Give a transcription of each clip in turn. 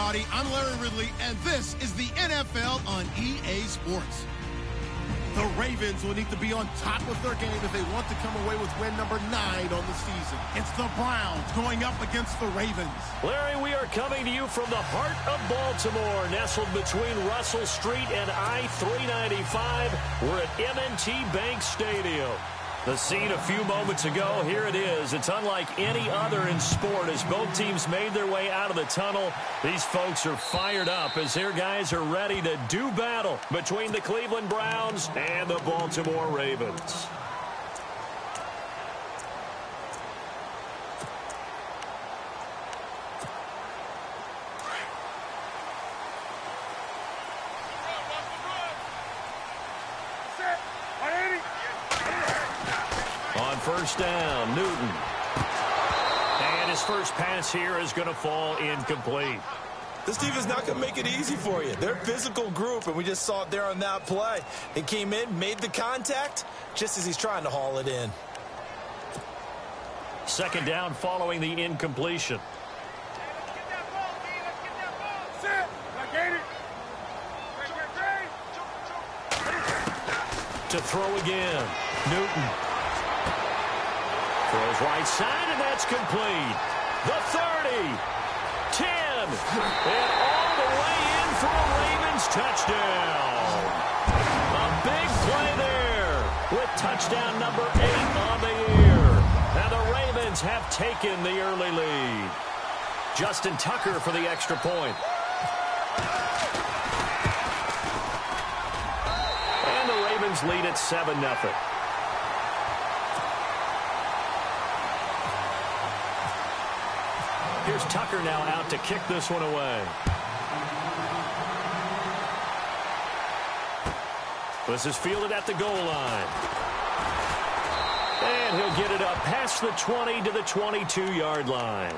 everybody. I'm Larry Ridley, and this is the NFL on EA Sports. The Ravens will need to be on top of their game if they want to come away with win number 9 on the season. It's the Browns going up against the Ravens. Larry, we are coming to you from the heart of Baltimore, nestled between Russell Street and I-395. We're at M&T Bank Stadium. The scene a few moments ago, here it is. It's unlike any other in sport as both teams made their way out of the tunnel. These folks are fired up as their guys are ready to do battle between the Cleveland Browns and the Baltimore Ravens. On first down, Newton. And his first pass here is going to fall incomplete. This team is not going to make it easy for you. They're a physical group, and we just saw it there on that play. He came in, made the contact, just as he's trying to haul it in. Second down following the incompletion. To throw again, Newton. Throws right side, and that's complete. The 30, 10, and all the way in for a Ravens touchdown. A big play there with touchdown number 8 on the year. And the Ravens have taken the early lead. Justin Tucker for the extra point. And the Ravens lead at 7-0. Here's Tucker now out to kick this one away. This is fielded at the goal line. And he'll get it up past the 20 to the 22-yard line.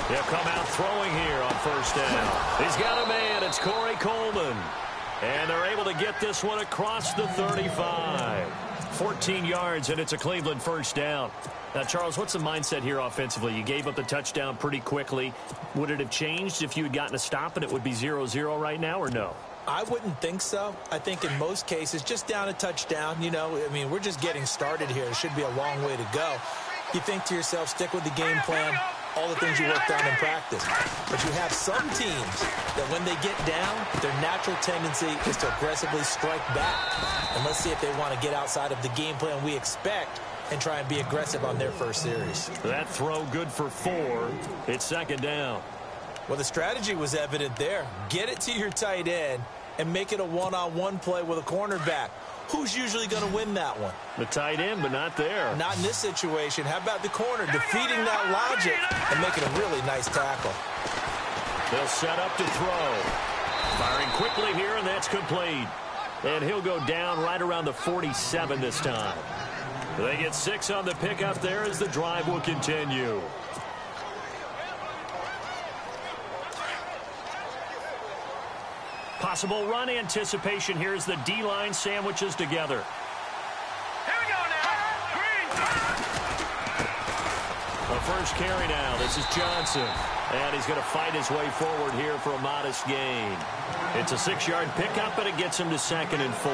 He'll come out throwing here on first down. He's got a man. It's Corey Coleman. And they're able to get this one across the 35. 14 yards, and it's a Cleveland first down. Now, Charles, what's the mindset here offensively? You gave up the touchdown pretty quickly. Would it have changed if you had gotten a stop and it would be 0-0 right now, or no? I wouldn't think so. I think in most cases, just down a touchdown, you know, I mean, we're just getting started here. It should be a long way to go. You think to yourself, stick with the game plan, all the things you worked on in practice. But you have some teams that when they get down, their natural tendency is to aggressively strike back. And let's see if they want to get outside of the game plan we expect and try and be aggressive on their first series. That throw good for 4. It's second down. Well, the strategy was evident there. Get it to your tight end and make it a one-on-one play with a cornerback. Who's usually going to win that one? The tight end, but not there. Not in this situation. How about the corner defeating that logic and making a really nice tackle? They'll set up to throw. Firing quickly here, and that's complete. And he'll go down right around the 47 this time. They get 6 on the pickup there as the drive will continue. Possible run anticipation here as the D-line sandwiches together. Here we go now. Green. The first carry now. This is Johnson. And he's going to fight his way forward here for a modest gain. It's a 6-yard pickup, and it gets him to 2nd and 4.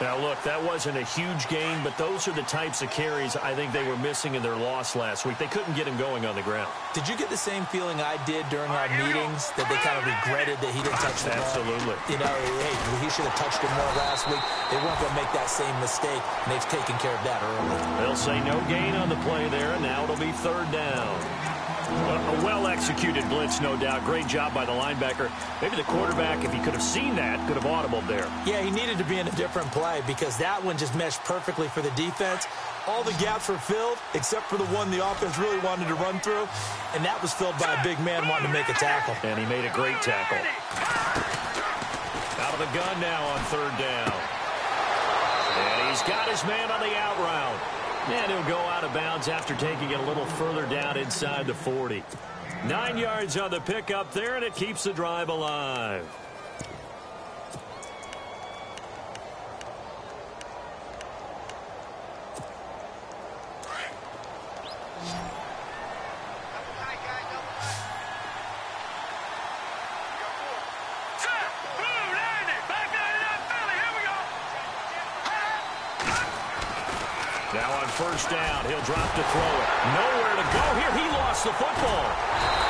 Now, look, that wasn't a huge gain, but those are the types of carries I think they were missing in their loss last week. They couldn't get him going on the ground. Did you get the same feeling I did during our meetings, that they kind of regretted that he didn't touch the ball? Absolutely. You know, hey, he should have touched it more last week. They weren't going to make that same mistake, and they've taken care of that early. They'll say no gain on the play there, and now it'll be 3rd down. A well-executed blitz, no doubt. Great job by the linebacker. Maybe the quarterback, if he could have seen that, could have audibled there. Yeah, he needed to be in a different play because that one just meshed perfectly for the defense. All the gaps were filled except for the one the offense really wanted to run through, and that was filled by a big man wanting to make a tackle. And he made a great tackle. Out of the gun now on 3rd down. And he's got his man on the out route. And he'll go out of bounds after taking it a little further down inside the 40. 9 yards on the pickup there, and it keeps the drive alive. Now on first down, he'll drop to throw it. Nowhere to go here. He lost the football.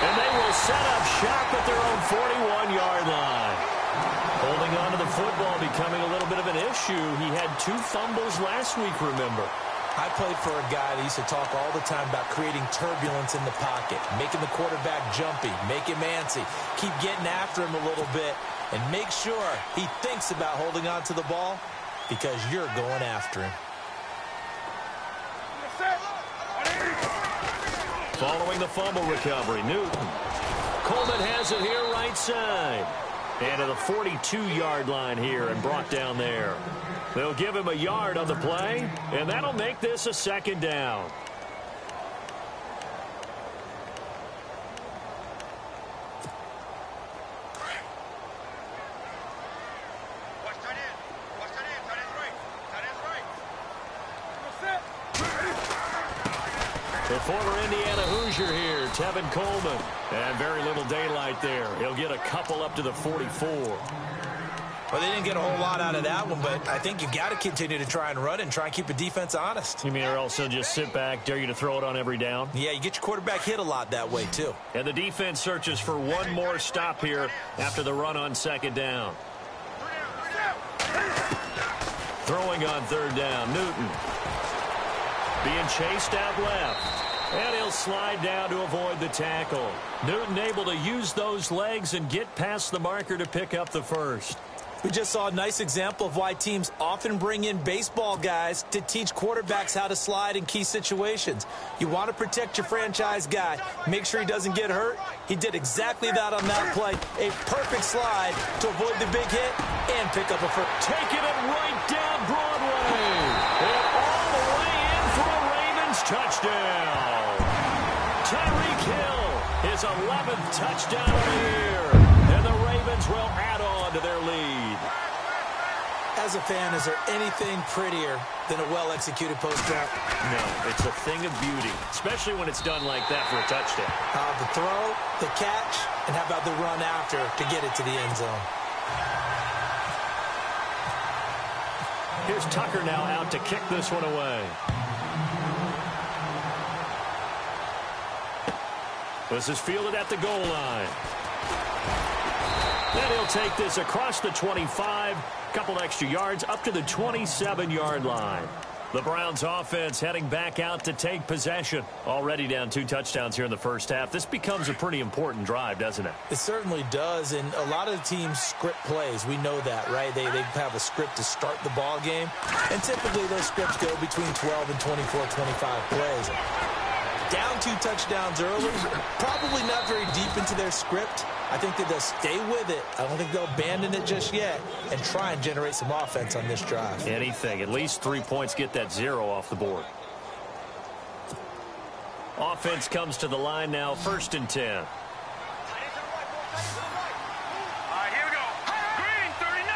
And they will set up shop at their own 41-yard line. Holding on to the football becoming a little bit of an issue. He had 2 fumbles last week, remember. I played for a guy that used to talk all the time about creating turbulence in the pocket, making the quarterback jumpy, make him antsy, keep getting after him a little bit, and make sure he thinks about holding on to the ball because you're going after him. Following the fumble recovery, Newton. Coleman has it here right side. And to the 42-yard line here and brought down there. They'll give him a yard on the play, and that'll make this a second down. The former Indiana Hoosier here, Tevin Coleman. And very little daylight there. He'll get a couple up to the 44. Well, they didn't get a whole lot out of that one, but I think you've got to continue to try and run and try and keep the defense honest. You mean or also just sit back, dare you to throw it on every down? Yeah, you get your quarterback hit a lot that way, too. And the defense searches for one more stop here after the run on second down. Throwing on third down, Newton. Being chased out left. And he'll slide down to avoid the tackle. Newton able to use those legs and get past the marker to pick up the first. We just saw a nice example of why teams often bring in baseball guys to teach quarterbacks how to slide in key situations. You want to protect your franchise guy. Make sure he doesn't get hurt. He did exactly that on that play. A perfect slide to avoid the big hit and pick up a first. Taking it right down Broadway. And all the way in for a Ravens touchdown. Tyreek Hill, his 11th touchdown of the year. And the Ravens will add on to their lead. As a fan, is there anything prettier than a well-executed post route? No, it's a thing of beauty, especially when it's done like that for a touchdown. The throw, the catch, and how about the run after to get it to the end zone? Here's Tucker now out to kick this one away. This is fielded at the goal line. Then he'll take this across the 25, couple extra yards up to the 27-yard line. The Browns offense heading back out to take possession. Already down 2 touchdowns here in the first half. This becomes a pretty important drive, doesn't it? It certainly does, and a lot of the teams script plays. We know that, right? They have a script to start the ball game, and typically those scripts go between 12 and 24, 25 plays. Down 2 touchdowns early, probably not very deep into their script. I think that they'll stay with it. I don't think they'll abandon it just yet and try and generate some offense on this drive. Anything. At least 3 points, get that 0 off the board. Offense comes to the line now, 1st and 10. All right, here we go. Green, 39.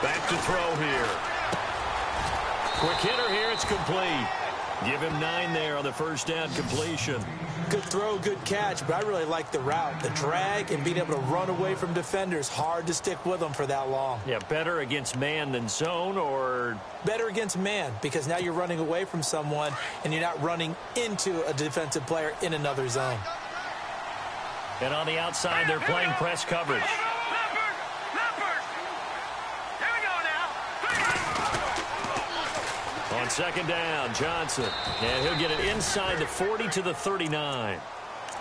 Back to throw here. Quick hitter here, it's complete. Give him 9 there on the first down completion. Good throw, good catch, but I really like the route. The drag and being able to run away from defenders. Hard to stick with them for that long. Yeah, better against man than zone, or? Better against man, because now you're running away from someone and you're not running into a defensive player in another zone. And on the outside, they're playing press coverage. On second down, Johnson. And he'll get it inside the 40 to the 39.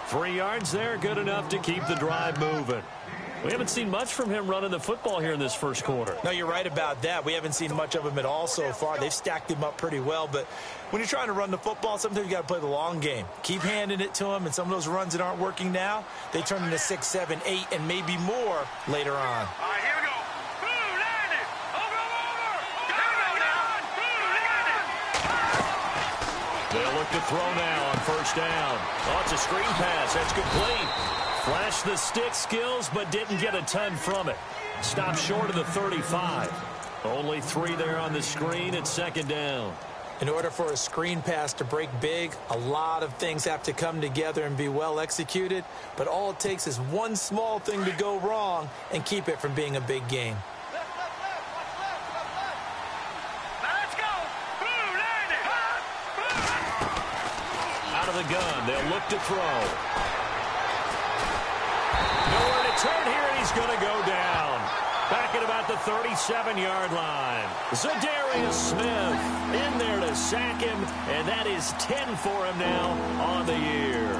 3 yards there, good enough to keep the drive moving. We haven't seen much from him running the football here in this first quarter. No, you're right about that. We haven't seen much of him at all so far. They've stacked him up pretty well, but when you're trying to run the football, sometimes you got to play the long game. Keep handing it to him, and some of those runs that aren't working now, they turn into 6, 7, 8, and maybe more later on. All right, here we go. Boom, landed. Over. They'll look look to throw now on first down. Oh, it's a screen pass. That's complete. Flashed the stick skills, but didn't get a ton from it. Stopped short of the 35. Only 3 there on the screen at second down. In order for a screen pass to break big, a lot of things have to come together and be well executed, but all it takes is one small thing to go wrong and keep it from being a big game. Let's go. Blue, landing. Out of the gun, they'll look to throw. Nowhere to turn here, and he's going to go down. Back at about the 37-yard line. Zadarius Smith in there to sack him, and that is 10 for him now on the year.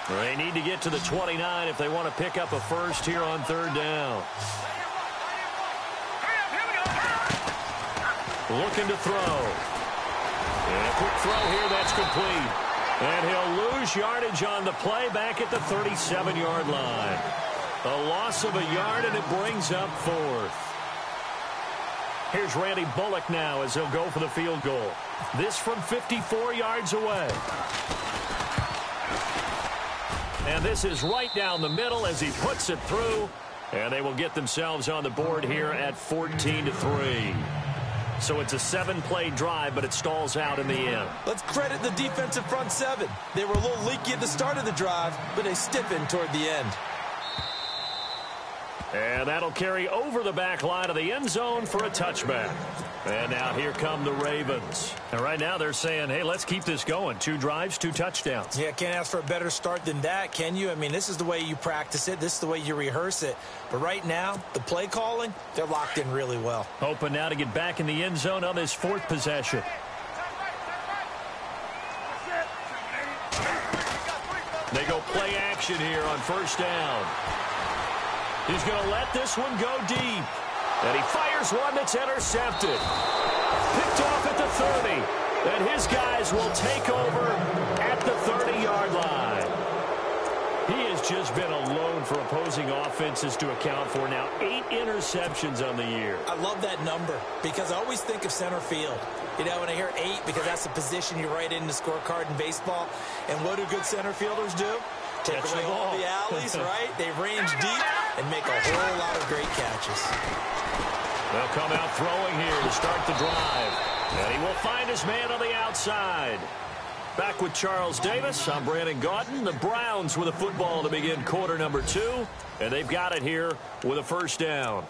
They need to get to the 29 if they want to pick up a first here on third down. Looking to throw. And a quick throw here, that's complete. And he'll lose yardage on the play back at the 37-yard line. A loss of a yard, and it brings up fourth. Here's Randy Bullock now as he'll go for the field goal. This from 54 yards away. And this is right down the middle as he puts it through. And they will get themselves on the board here at 14-3. So it's a 7-play drive, but it stalls out in the end. Let's credit the defensive front seven. They were a little leaky at the start of the drive, but they stiffened toward the end. And that'll carry over the back line of the end zone for a touchback. And now here come the Ravens. And right now they're saying, hey, let's keep this going. 2 drives, 2 touchdowns. Yeah, can't ask for a better start than that, can you? I mean, this is the way you practice it. This is the way you rehearse it. But right now, the play calling, they're locked in really well. Hoping now to get back in the end zone on this 4th possession. They go play action here on first down. He's going to let this one go deep. And he fires one that's intercepted. Picked off at the 30. And his guys will take over at the 30-yard line. He has just been alone for opposing offenses to account for now 8 interceptions on the year. I love that number because I always think of center field. You know, when I hear 8, because that's the position you write in the scorecard in baseball. And what do good center fielders do? Take away all the alleys, right? They range deep and make a whole lot of great catches. They'll come out throwing here to start the drive. And he will find his man on the outside. Back with Charles Davis, I'm Brandon Gaudin. The Browns with a football to begin quarter number 2. And they've got it here with a first down.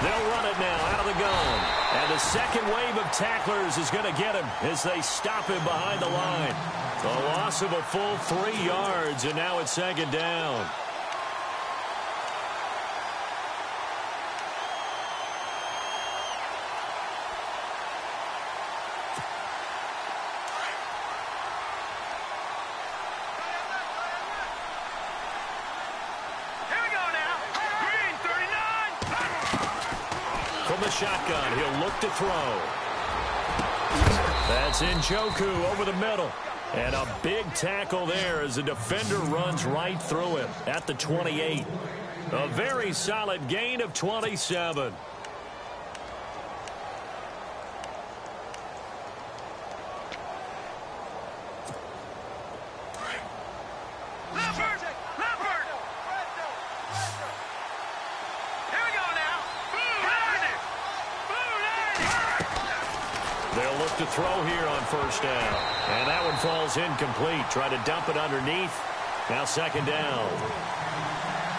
They'll run it now out of the gun. And the second wave of tacklers is going to get him as they stop him behind the line. A loss of a full 3 yards, and now it's second down. From the shotgun, he'll look to throw. That's Njoku over the middle. And a big tackle there as the defender runs right through him at the 28. A very solid gain of 27. They'll look to throw here on first down. And that one falls incomplete. Try to dump it underneath. Now second down.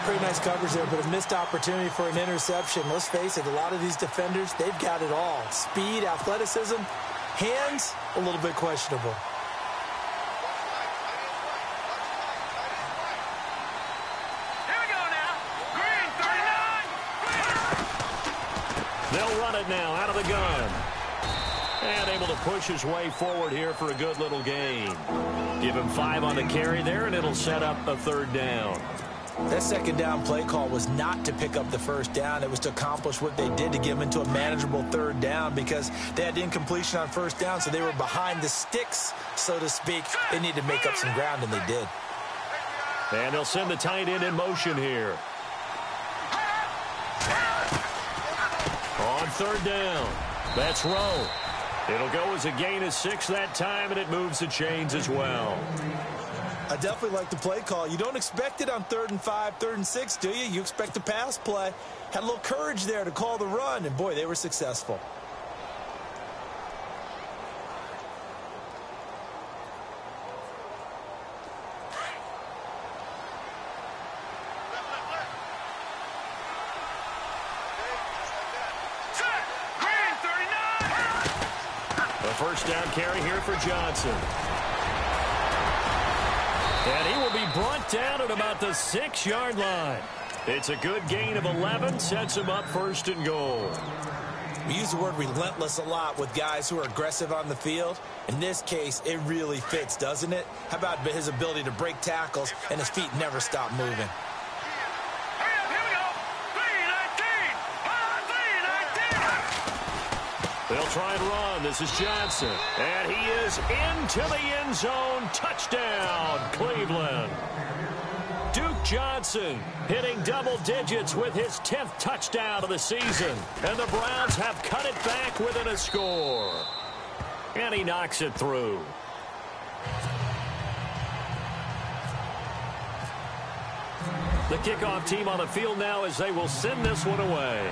Pretty nice coverage there, but a missed opportunity for an interception. Let's face it, a lot of these defenders, they've got it all. Speed, athleticism, hands, a little bit questionable. Here we go now. Green, 39. They'll run it now out of the gun. And able to push his way forward here for a good little gain. Give him 5 on the carry there, and it'll set up a 3rd down. That 2nd down play call was not to pick up the 1st down. It was to accomplish what they did to get them into a manageable 3rd down because they had incompletion on 1st down, so they were behind the sticks, so to speak. They needed to make up some ground, and they did. And they'll send the tight end in motion here. On 3rd down, that's Rowe. It'll go as a gain of 6 that time, and it moves the chains as well. I definitely like the play call. You don't expect it on 3rd and 5, 3rd and 6, do you? You expect a pass play. Had a little courage there to call the run, and boy, they were successful. A 1st down carry here for Johnson. And he will be brought down at about the 6-yard line. It's a good gain of 11, sets him up 1st and goal. We use the word relentless a lot with guys who are aggressive on the field. In this case, it really fits, doesn't it? How about his ability to break tackles and his feet never stop moving? They'll try and run. This is Johnson. And he is into the end zone. Touchdown, Cleveland. Duke Johnson hitting double digits with his 10th touchdown of the season. And the Browns have cut it back within a score. And he knocks it through. The kickoff team on the field now as they will send this one away.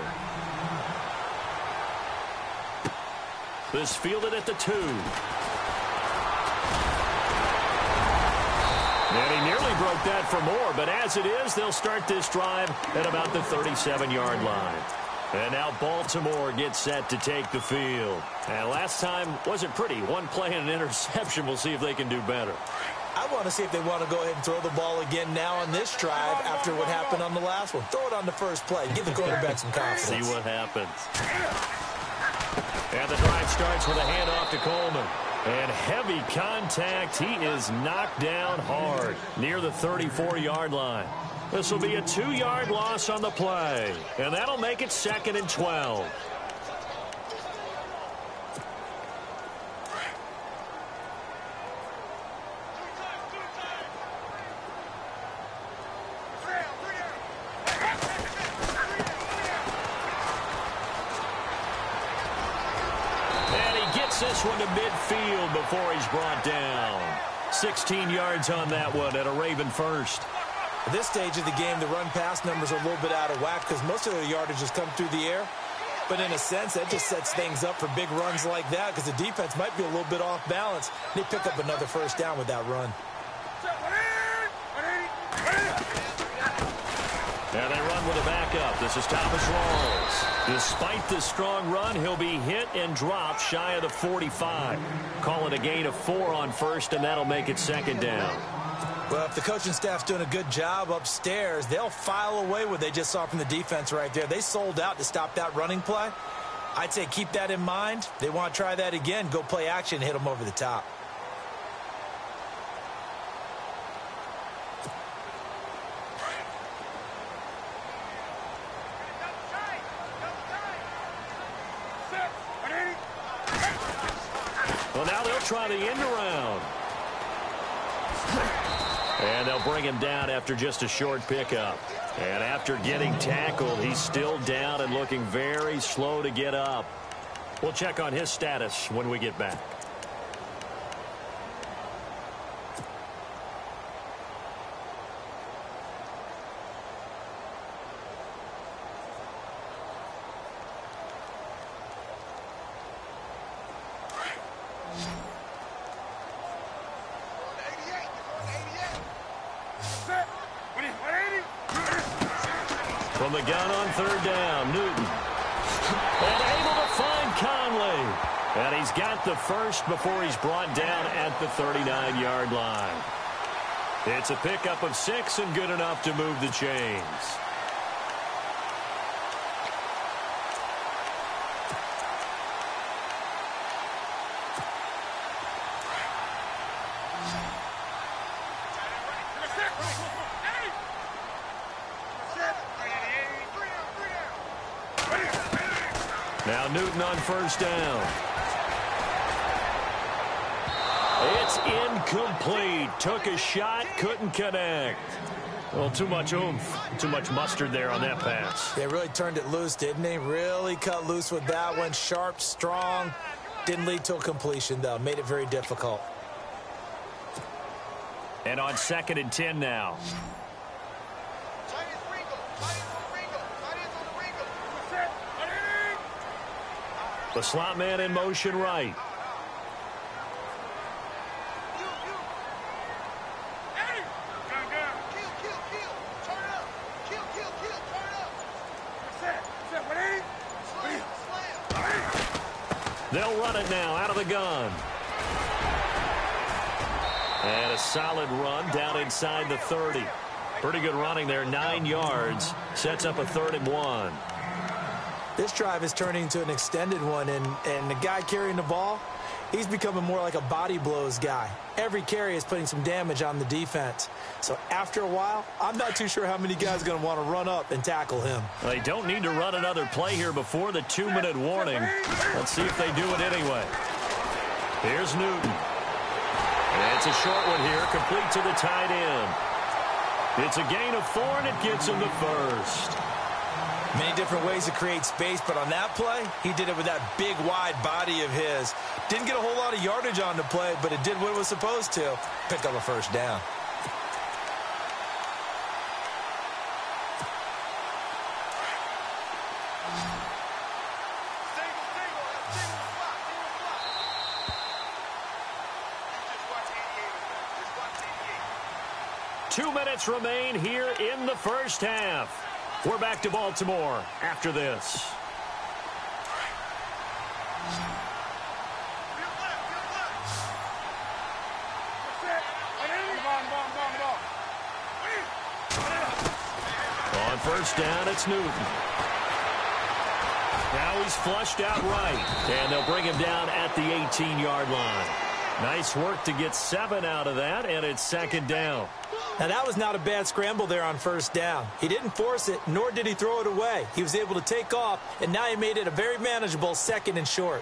This fielded at the 2. And he nearly broke that for more, but as it is, they'll start this drive at about the 37-yard line. And now Baltimore gets set to take the field. And last time wasn't pretty. One play and an interception. We'll see if they can do better. I want to see if they want to go ahead and throw the ball again now on this drive after what happened on the last one. Throw it on the first play. Give the quarterback some confidence. See what happens. And the drive starts with a handoff to Coleman. And heavy contact. He is knocked down hard near the 34-yard line. This will be a 2-yard loss on the play. And that'll make it 2nd and 12. This one to midfield before he's brought down. 16 yards on that one at a Raven first. At this stage of the game, the run-pass numbers are a little bit out of whack because most of their yardage has come through the air. But in a sense, that just sets things up for big runs like that because the defense might be a little bit off balance. They pick up another 1st down with that run. And they run with a backup. This is Thomas Rawls. Despite the strong run, he'll be hit and dropped shy of the 45. Call it a gain of 4 on 1st, and that'll make it 2nd down. Well, if the coaching staff's doing a good job upstairs, they'll file away what they just saw from the defense right there. They sold out to stop that running play. I'd say keep that in mind. They want to try that again. Go play action, hit them over the top. Well, now they'll try the end around. And they'll bring him down after just a short pickup. And after getting tackled, he's still down and looking very slow to get up. We'll check on his status when we get back. From the gun on 3rd down, Newton. And able to find Conley. And he's got the first before he's brought down at the 39-yard line. It's a pickup of 6 and good enough to move the chains. Newton on first down. It's incomplete. Took a shot, couldn't connect. Well, too much oomph, too much mustard there on that pass. They really turned it loose, didn't they? Really cut loose with that one. Sharp, strong. Didn't lead to a completion, though. Made it very difficult. And on 2nd and 10 now. The slot man in motion right. They'll run it now out of the gun. And a solid run down inside the 30. Pretty good running there, 9 yards. Sets up a 3rd and 1. This drive is turning into an extended one, and the guy carrying the ball, he's becoming more like a body blows guy. Every carry is putting some damage on the defense. So after a while, I'm not too sure how many guys are going to want to run up and tackle him. They don't need to run another play here before the 2-minute warning. Let's see if they do it anyway. Here's Newton. And it's a short one here, complete to the tight end. It's a gain of 4, and it gets him the first. Many different ways to create space, but on that play, he did it with that big, wide body of his. Didn't get a whole lot of yardage on the play, but it did what it was supposed to. Picked up a first down. Two minutes remain here in the first half. We're back to Baltimore after this. On first down, it's Newton. Now he's flushed out right, and they'll bring him down at the 18-yard line. Nice work to get 7 out of that, and it's 2nd down. Now, that was not a bad scramble there on first down. He didn't force it, nor did he throw it away. He was able to take off, and now he made it a very manageable 2nd and short.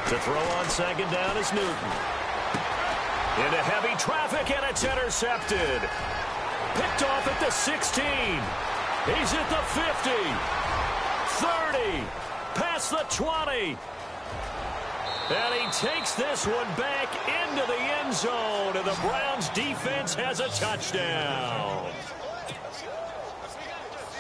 To throw on 2nd down is Newton. Into heavy traffic, and it's intercepted. Picked off at the 16. He's at the 50. 30, past the 20. And he takes this one back into the end zone, and the Browns defense has a touchdown.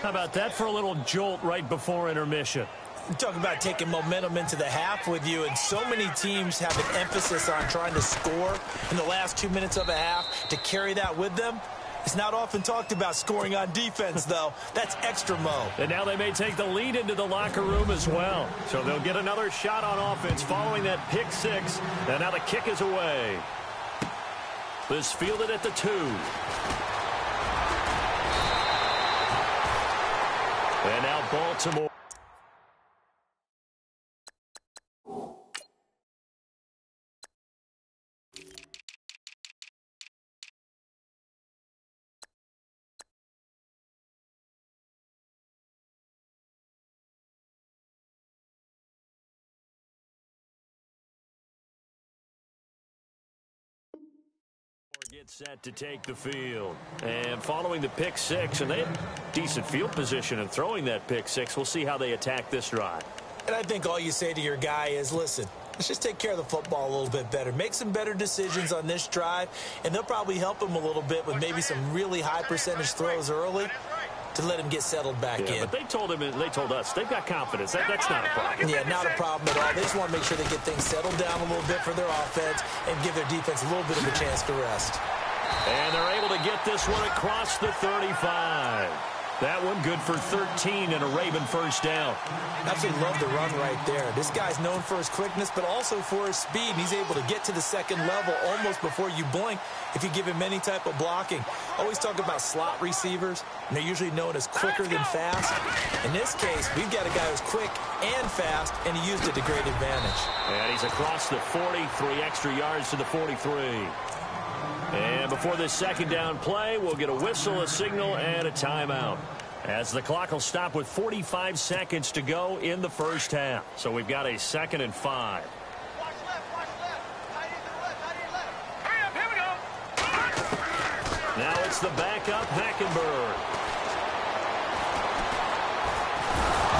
How about that for a little jolt right before intermission? I'm talking about taking momentum into the half with you, and so many teams have an emphasis on trying to score in the last 2 minutes of a half to carry that with them. It's not often talked about scoring on defense, though. That's extra mo. And now they may take the lead into the locker room as well. So they'll get another shot on offense following that pick 6. And now the kick is away. This fielded at the 2. And now Baltimore. Get set to take the field. And following the pick 6, and they have decent field position in throwing that pick 6. We'll see how they attack this drive. And I think all you say to your guy is, listen, let's just take care of the football a little bit better. Make some better decisions on this drive, and they'll probably help him a little bit with maybe some really high percentage throws early to let him get settled back in. But they told us they've got confidence. That's not a problem. Yeah, not a problem at all. They just want to make sure they get things settled down a little bit for their offense and give their defense a little bit of a chance to rest. And they're able to get this one across the 35. That one good for 13 and a Raven first down. Absolutely love the run right there. This guy's known for his quickness, but also for his speed. And he's able to get to the second level almost before you blink if you give him any type of blocking. Always talk about slot receivers, and they're usually known as quicker than fast. In this case, we've got a guy who's quick and fast, and he used it to great advantage. And he's across the 40, 3 extra yards to the 43. And before this second down play, we'll get a whistle, a signal, and a timeout, as the clock will stop with 45 seconds to go in the first half. So we've got a 2nd and 5. Watch left, watch left. Tight end to the left, tight end left. Hurry up, here we go. Now it's the backup, Hackenberg.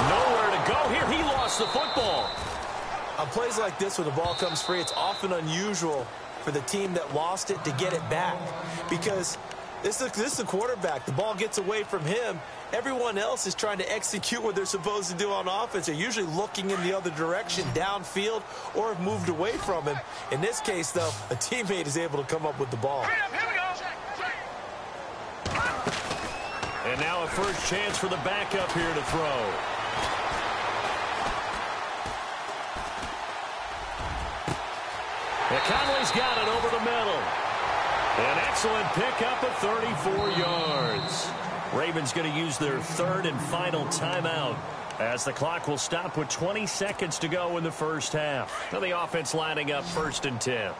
Nowhere to go here. He lost the football. On plays like this, when the ball comes free, it's often unusual for the team that lost it to get it back, because this is the quarterback. The ball gets away from him. Everyone else is trying to execute what they're supposed to do on offense. They're usually looking in the other direction, downfield, or have moved away from him. In this case, though, a teammate is able to come up with the ball. Hurry up, here we go. And now a first chance for the backup here to throw. Conley's got it over the middle. An excellent pickup of 34 yards. Ravens going to use their 3rd and final timeout, as the clock will stop with 20 seconds to go in the first half. Now the offense lining up 1st and 10.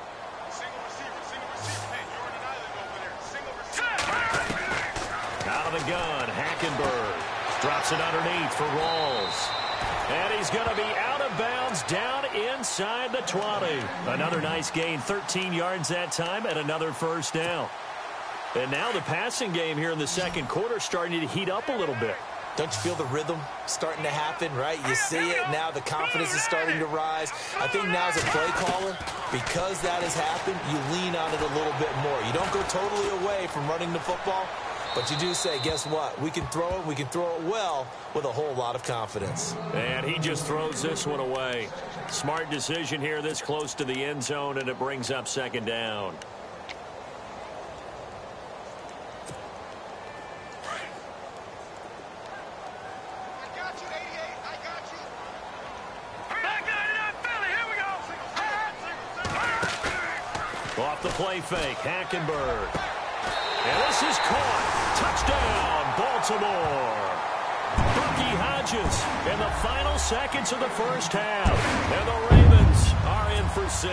Single receiver. Hey, Jordan Island over there. Single receiver. Out of the gun, Hackenberg drops it underneath for Rawls. And he's going to be out of bounds down inside the 20. Another nice gain, 13 yards that time, and another first down. And now the passing game here in the second quarter starting to heat up a little bit. Don't you feel the rhythm starting to happen, right? You see it now. The confidence is starting to rise. I think now as a play caller, because that has happened, you lean on it a little bit more. You don't go totally away from running the football, but you do say, guess what? We can throw it. We can throw it well with a whole lot of confidence. And he just throws this one away. Smart decision here this close to the end zone, and it brings up 2nd down. I got you, 88. I got you. Back line it up, Philly. Here we go. Off the play fake, Hackenberg. And this is caught. Touchdown, Baltimore. Bucky Hodges in the final seconds of the first half. And the Ravens are in for 6.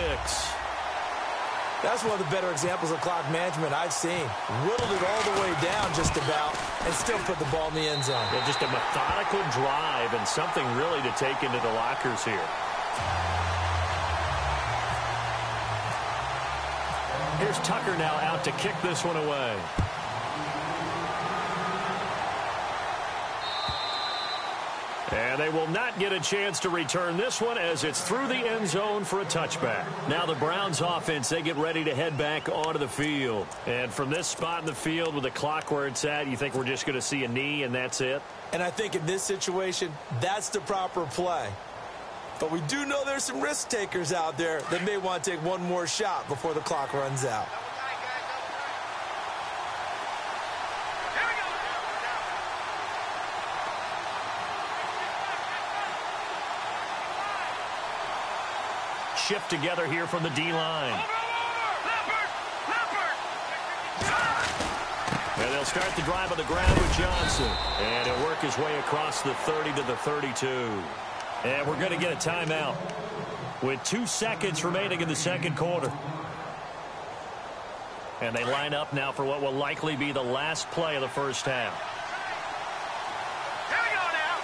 That's one of the better examples of clock management I've seen. Whittled it all the way down just about and still put the ball in the end zone. Yeah, just a methodical drive and something really to take into the lockers here. Here's Tucker now out to kick this one away. And they will not get a chance to return this one as it's through the end zone for a touchback. Now the Browns offense, they get ready to head back onto the field. And from this spot in the field with the clock where it's at, you think we're just going to see a knee and that's it? And I think in this situation, that's the proper play. But we do know there's some risk takers out there that may want to take one more shot before the clock runs out. Shift together here from the D-line. And they'll start the drive on the ground with Johnson. And he'll work his way across the 30 to the 32. And we're going to get a timeout with 2 seconds remaining in the second quarter. And they line up now for what will likely be the last play of the first half. Here we go now.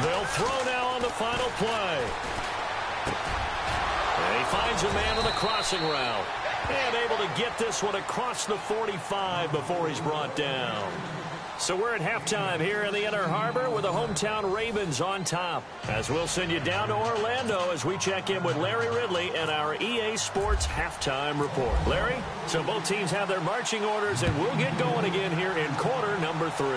3-19. They'll throw now on the final play. And he finds a man on the crossing route. And able to get this one across the 45 before he's brought down. So we're at halftime here in the Inner Harbor with the hometown Ravens on top. As we'll send you down to Orlando as we check in with Larry Ridley and our EA Sports Halftime Report. Larry, so both teams have their marching orders, and we'll get going again here in quarter number 3.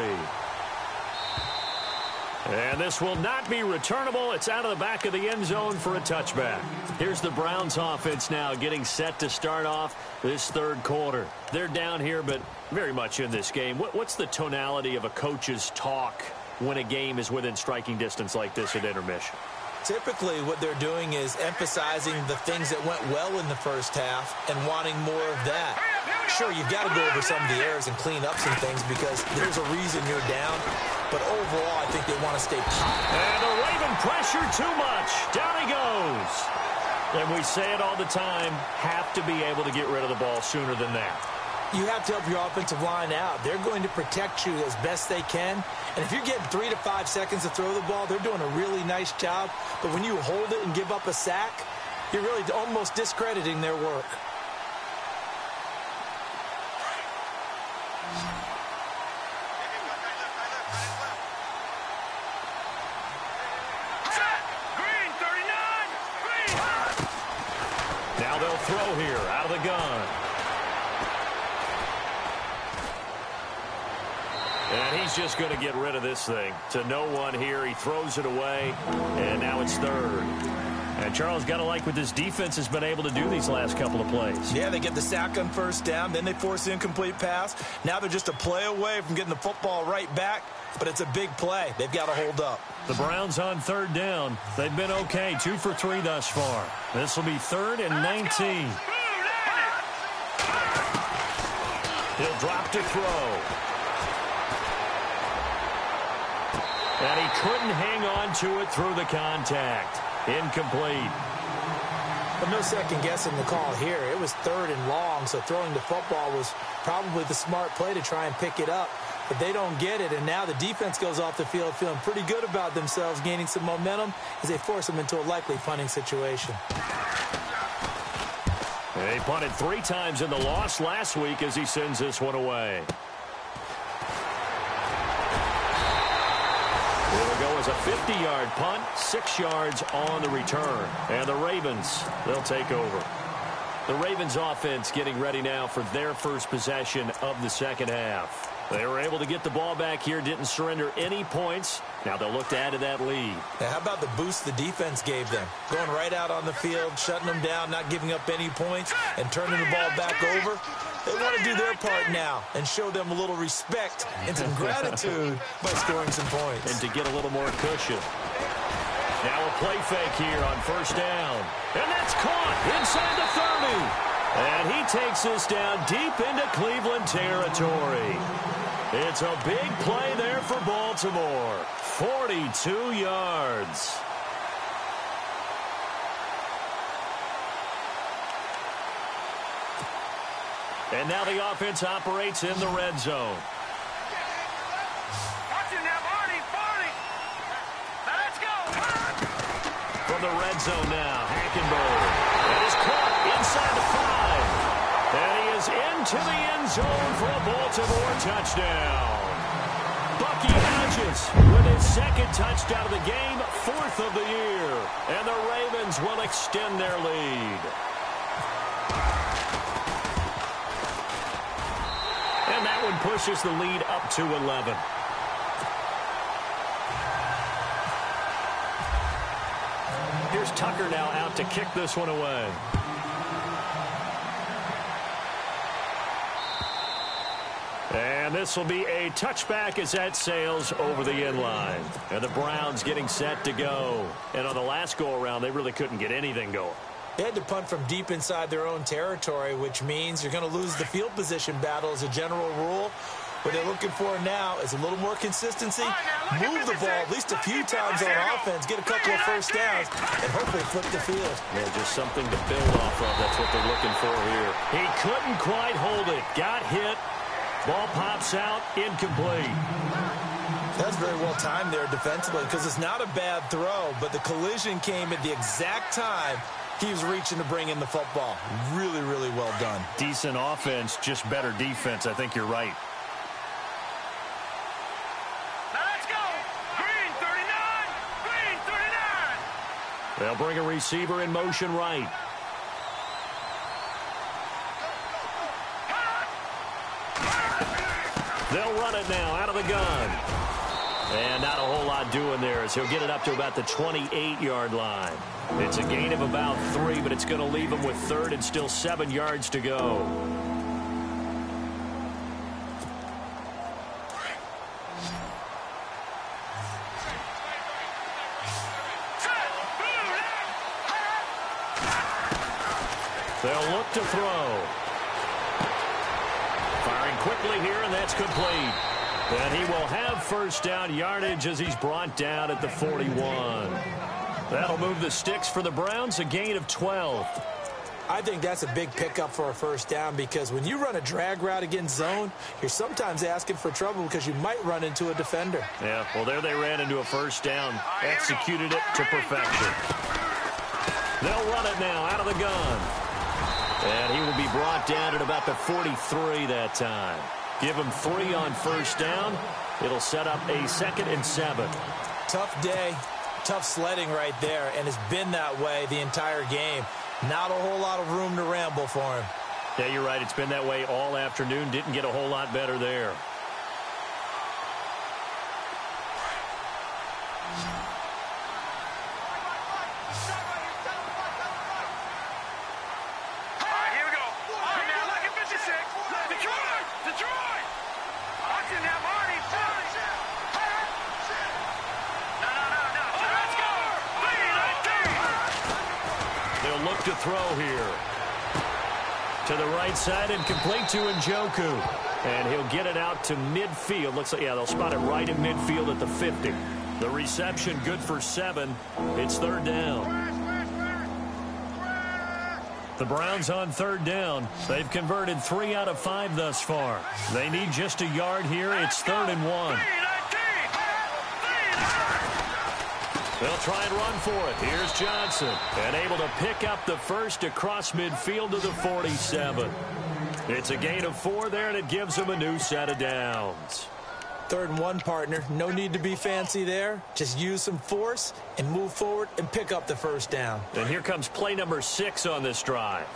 And this will not be returnable. It's out of the back of the end zone for a touchback. Here's the Browns offense now getting set to start off this third quarter. They're down here, but very much in this game. What's the tonality of a coach's talk when a game is within striking distance like this at intermission? Typically, what they're doing is emphasizing the things that went well in the first half and wanting more of that. Sure, you've got to go over some of the errors and clean up some things because there's a reason you're down. But overall, I think they want to stay positive. And the Raven pressure too much. Down he goes. And we say it all the time, have to be able to get rid of the ball sooner than that. You have to help your offensive line out. They're going to protect you as best they can. And if you're getting 3 to 5 seconds to throw the ball, they're doing a really nice job. But when you hold it and give up a sack, you're really almost discrediting their work. Now they'll throw here out of the gun. And he's just going to get rid of this thing. To no one here. He throws it away. And now it's third. And Charles, got to like what this defense has been able to do these last couple of plays. Yeah, they get the sack on first down. Then they force the incomplete pass. Now they're just a play away from getting the football right back. But it's a big play. They've got to hold up. The Browns on third down. They've been okay. 2 for 3 thus far. This will be 3rd and 19. He'll drop to throw. And he couldn't hang on to it through the contact. Incomplete. But no second guessing the call here. It was 3rd and long, so throwing the football was probably the smart play to try and pick it up. But they don't get it, and now the defense goes off the field feeling pretty good about themselves, gaining some momentum as they force them into a likely punting situation. They punted 3 times in the loss last week as he sends this one away. It'll go as a 50-yard punt, 6 yards on the return. And the Ravens, they'll take over. The Ravens offense getting ready now for their first possession of the second half. They were able to get the ball back here, didn't surrender any points. Now they'll look to add to that lead. Now, how about the boost the defense gave them? Going right out on the field, shutting them down, not giving up any points, and turning the ball back over. They want to do their part now and show them a little respect and some gratitude by scoring some points. And to get a little more cushion. Now a play fake here on first down. And that's caught inside the 30. And he takes this down deep into Cleveland territory. It's a big play there for Baltimore. 42 yards. And now the offense operates in the red zone. Let's go. From the red zone now, Hackenberg. That is caught inside the 5. And he is into the end zone for a Baltimore touchdown. Bucky Hodges with his second touchdown of the game, 4th of the year. And the Ravens will extend their lead. And that one pushes the lead up to 11. Here's Tucker now out to kick this one away. And this will be a touchback as that sails over the end line. And the Browns getting set to go. And on the last go-around, they really couldn't get anything going. They had to punt from deep inside their own territory, which means you're going to lose the field position battle as a general rule. What they're looking for now is a little more consistency, move the ball at least a few times on offense, get a couple of first downs, and hopefully flip the field. Yeah, just something to build off of. That's what they're looking for here. He couldn't quite hold it. Got hit. Ball pops out. Incomplete. That's very well timed there defensively because it's not a bad throw, but the collision came at the exact time he was reaching to bring in the football. Really, really well done. Decent offense, just better defense. I think you're right. Let's go. Green 39. Green 39. They'll bring a receiver in motion right. They'll run it now out of the gun. And not a whole lot doing there as he'll get it up to about the 28-yard line. It's a gain of about 3, but it's going to leave him with third and still 7 yards to go. They'll look to throw. Firing quickly here, and that's complete. And he will have first down yardage as he's brought down at the 41. That'll move the sticks for the Browns, a gain of 12. I think that's a big pickup for a first down because when you run a drag route against zone, you're sometimes asking for trouble because you might run into a defender. Yeah, well, there they ran into a first down, executed it to perfection. They'll run it now out of the gun. And he will be brought down at about the 43 that time. Give him 3 on first down. It'll set up a 2nd and 7. Tough day, tough sledding right there, and it's been that way the entire game. Not a whole lot of room to ramble for him. Yeah, you're right. It's been that way all afternoon. Didn't get a whole lot better there. To throw here to the right side and complete to Njoku, and he'll get it out to midfield. Looks like, yeah, they'll spot it right in midfield at the 50. The reception good for 7. It's third down. The Browns on third down. They've converted 3 out of 5 thus far. They need just a yard here. It's 3rd and 1. They'll try and run for it. Here's Johnson. And able to pick up the first across midfield to the 47. It's a gain of 4 there, and it gives them a new set of downs. 3rd and 1, partner. No need to be fancy there. Just use some force and move forward and pick up the first down. And here comes play number 6 on this drive.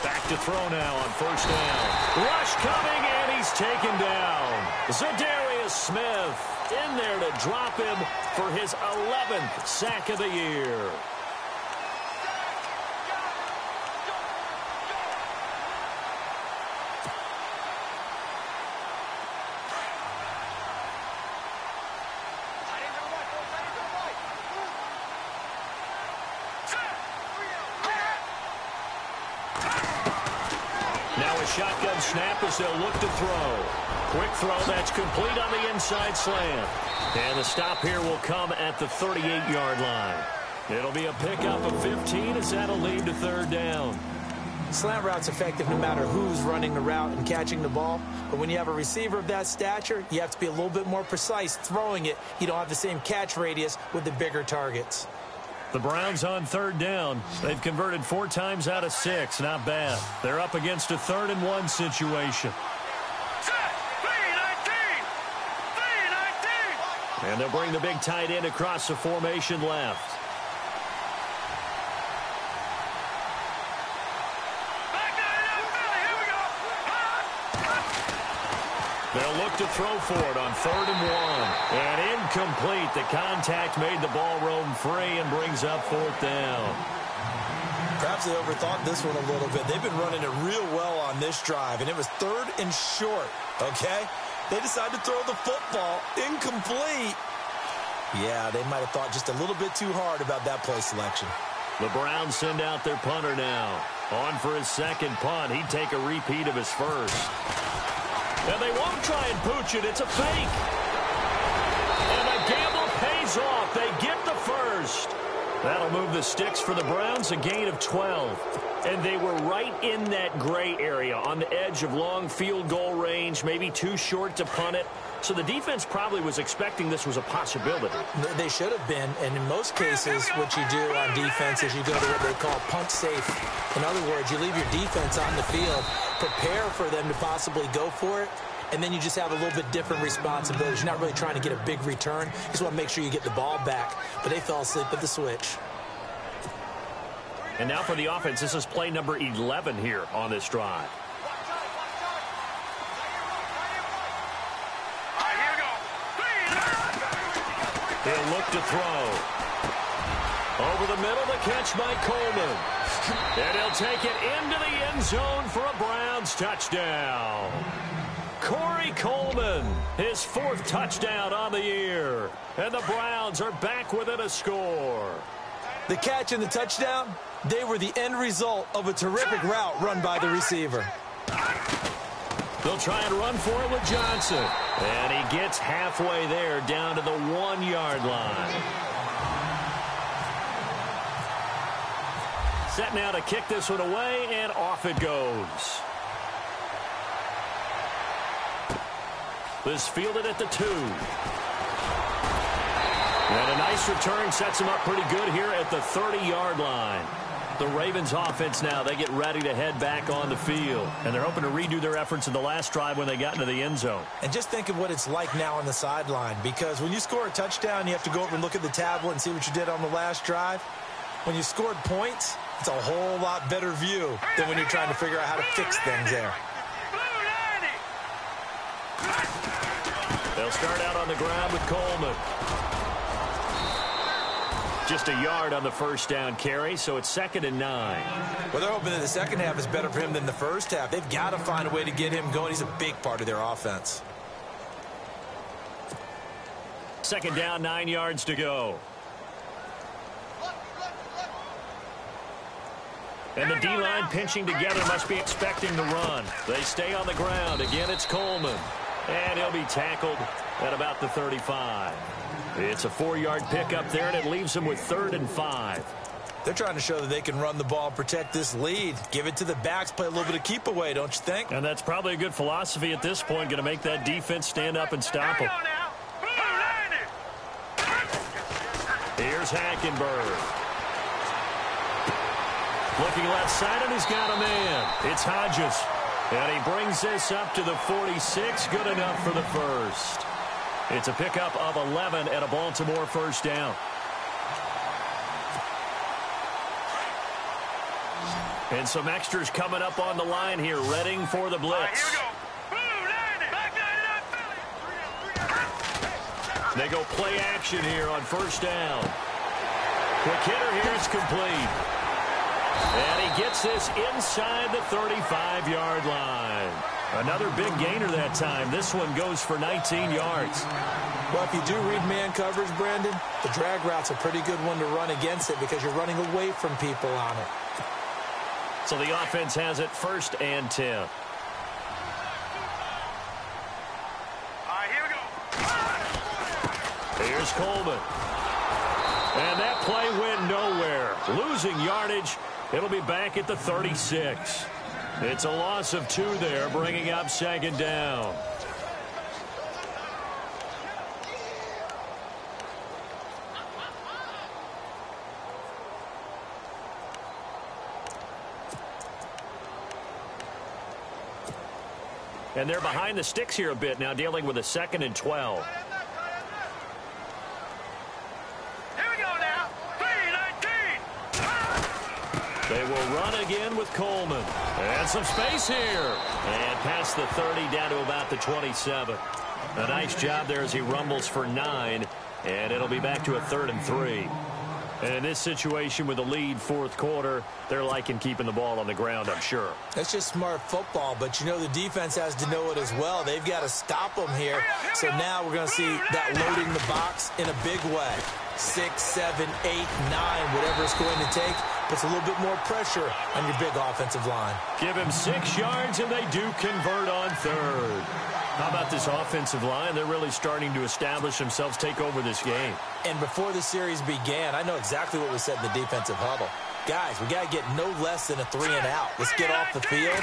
Back to throw now on first down. Rush coming, and he's taken down. Zadarius Smith in there to drop him for his 11th sack of the year. Shotgun snap as they'll look to throw. Quick throw that's complete on the inside slant. And the stop here will come at the 38-yard line. It'll be a pickup of 15 as that'll lead to third down. Slant route's effective no matter who's running the route and catching the ball. But when you have a receiver of that stature, you have to be a little bit more precise throwing it. You don't have the same catch radius with the bigger targets. The Browns on third down. They've converted 4 times out of 6. Not bad. They're up against a 3rd and 1 situation. And they'll bring the big tight end across the formation left. They'll look to throw for it on 3rd and 1. And incomplete. The contact made the ball roam free and brings up 4th down. Perhaps they overthought this one a little bit. They've been running it real well on this drive, and it was 3rd and short, okay? They decided to throw the football incomplete. Yeah, they might have thought just a little bit too hard about that play selection. The Browns send out their punter now. On for his 2nd punt. He'd take a repeat of his first. And they won't try and pooch it. It's a fake. And the gamble pays off. They get the first. That'll move the sticks for the Browns, a gain of 12. And they were right in that gray area on the edge of long field goal range, maybe too short to punt it. So the defense probably was expecting this was a possibility. They should have been, and in most cases, what you do on defense is you go to what they call punt safe. In other words, you leave your defense on the field, prepare for them to possibly go for it, and then you just have a little bit different responsibilities. You're not really trying to get a big return. You just want to make sure you get the ball back. But they fell asleep at the switch. And now for the offense, this is play number 11 here on this drive. He'll look to throw. Over the middle, the catch by Coleman. And he'll take it into the end zone for a Browns touchdown. Corey Coleman, his 4th touchdown on the year. And the Browns are back within a score. The catch and the touchdown, they were the end result of a terrific route run by the receiver. They'll try and run for it with Johnson. And he gets halfway there down to the 1-yard line. Set now to kick this one away, and off it goes. This fielded at the 2. And a nice return sets him up pretty good here at the 30-yard line. The Ravens offense now, they get ready to head back on the field. And they're hoping to redo their efforts in the last drive when they got into the end zone. And just think of what it's like now on the sideline. Because when you score a touchdown, you have to go over and look at the tablet and see what you did on the last drive. When you scored points, it's a whole lot better view than when you're trying to figure out how to fix things there. They'll start out on the ground with Coleman. Just a yard on the first down carry, so it's 2nd and 9. Well, they're hoping that the second half is better for him than the first half. They've got to find a way to get him going. He's a big part of their offense. 2nd down, 9 yards to go. And the D-line pinching together must be expecting the run. They stay on the ground. Again, it's Coleman. And he'll be tackled at about the 35. It's a 4-yard pickup there, and it leaves him with 3rd and 5. They're trying to show that they can run the ball and protect this lead. Give it to the backs, play a little bit of keep away, don't you think? And that's probably a good philosophy at this point, going to make that defense stand up and stop him. Here's Hackenberg. Looking left side, and he's got a man. It's Hodges. And he brings this up to the 46. Good enough for the first. It's a pickup of 11 and a Baltimore first down. And some extras coming up on the line here, readying for the blitz. They go play action here on first down. Quick hitter here is complete. And he gets this inside the 35-yard line. Another big gainer that time. This one goes for 19 yards. Well, if you do read man coverage, Brandon, the drag route's a pretty good one to run against it because you're running away from people on it. So the offense has it 1st and 10. All right, here we go. Here's Coleman. And that play went nowhere. Losing yardage. It'll be back at the 36. It's a loss of 2 there, bringing up 2nd down. And they're behind the sticks here a bit now, dealing with a 2nd and 12. They will run again with Coleman. And some space here. And past the 30 down to about the 27. A nice job there as he rumbles for 9. And it'll be back to a 3rd and 3. And in this situation with the lead 4th quarter, they're liking keeping the ball on the ground, I'm sure. That's just smart football, but you know the defense has to know it as well. They've got to stop them here. So now we're going to see that loading the box in a big way. 6, 7, 8, 9, whatever it's going to take, puts a little bit more pressure on your big offensive line. Give him 6 yards, and they do convert on 3rd. How about this offensive line? They're really starting to establish themselves, take over this game. And before the series began, I know exactly what was said in the defensive huddle. Guys, we got to get no less than a 3 and out. Let's get off the field.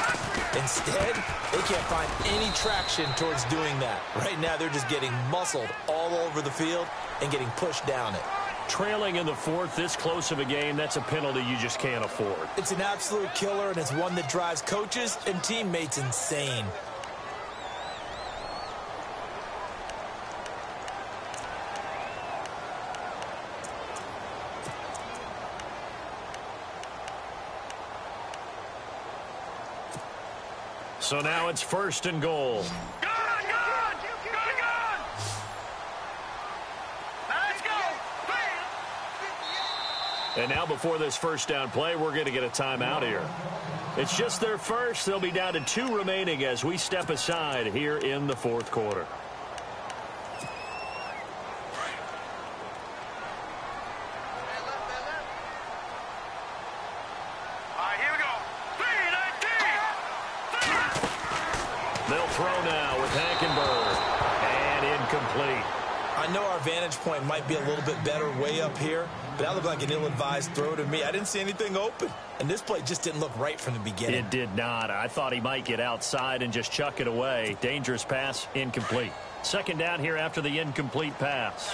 Instead, they can't find any traction towards doing that. Right now, they're just getting muscled all over the field and getting pushed down it. Trailing in the 4th, this close of a game, that's a penalty you just can't afford. It's an absolute killer, and it's one that drives coaches and teammates insane. So now it's 1st and goal. Let's go. And now before this first down play, we're going to get a timeout here. It's just their first. They'll be down to 2 remaining as we step aside here in the fourth quarter. They'll throw now with Hackenberg. And incomplete. I know our vantage point might be a little bit better way up here, but that looked like an ill-advised throw to me. I didn't see anything open, and this play just didn't look right from the beginning. It did not. I thought he might get outside and just chuck it away. Dangerous pass, incomplete. Second down here after the incomplete pass.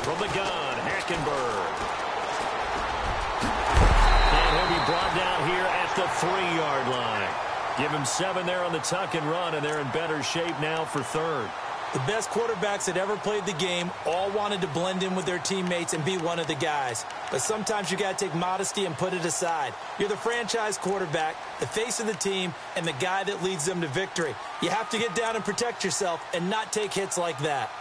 From the gun, Hackenberg. And he'll be brought down here at the 3-yard line. Give him 7 there on the tuck and run, and they're in better shape now for third. The best quarterbacks that ever played the game all wanted to blend in with their teammates and be one of the guys. But sometimes you got to take modesty and put it aside. You're the franchise quarterback, the face of the team, and the guy that leads them to victory. You have to get down and protect yourself and not take hits like that.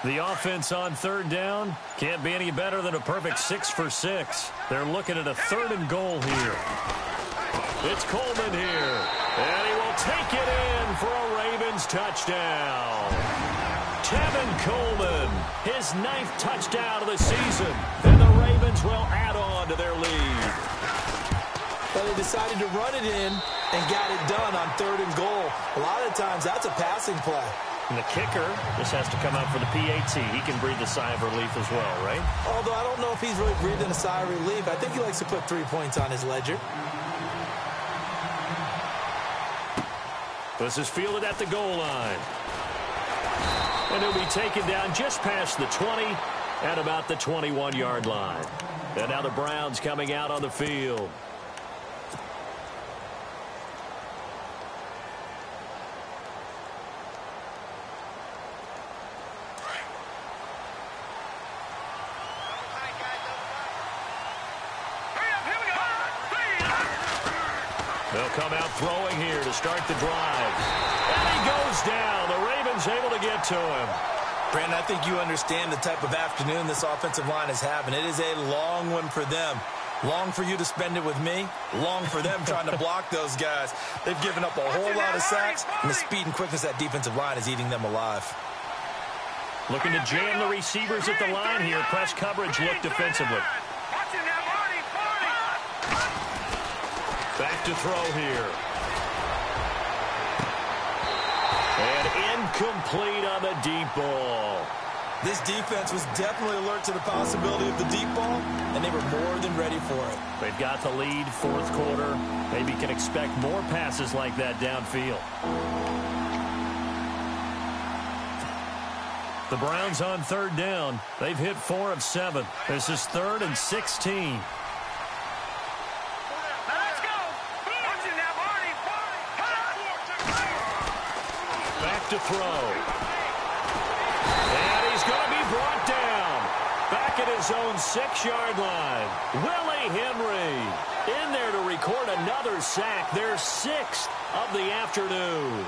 The offense on third down can't be any better than a perfect 6 for 6. They're looking at a 3rd and goal here. It's Coleman here, and he will take it in for a Ravens touchdown. Tevin Coleman, his 9th touchdown of the season, and the Ravens will add on to their lead. But they decided to run it in and got it done on 3rd and goal. A lot of times that's a passing play. And the kicker just has to come out for the PAT. He can breathe a sigh of relief as well, right? Although I don't know if he's really breathing a sigh of relief. I think he likes to put 3 points on his ledger. This is fielded at the goal line. And he'll be taken down just past the 20 at about the 21-yard line. And now the Browns coming out on the field. They'll come out throwing here to start the drive. And he goes down. The Ravens able to get to him. Brandon, I think you understand the type of afternoon this offensive line is having. It is a long one for them. Long for you to spend it with me. Long for them trying to block those guys. They've given up a whole lot of sacks, and the speed and quickness of that defensive line is eating them alive. Looking to jam the receivers at the line here. Press coverage look defensively. Back to throw here. And incomplete on the deep ball. This defense was definitely alert to the possibility of the deep ball, and they were more than ready for it. They've got the lead, fourth quarter. Maybe can expect more passes like that downfield. The Browns on third down. They've hit 4 of 7. This is 3rd and 16. To throw. And he's going to be brought down. Back at his own 6-yard line. Willie Henry in there to record another sack. Their 6th of the afternoon.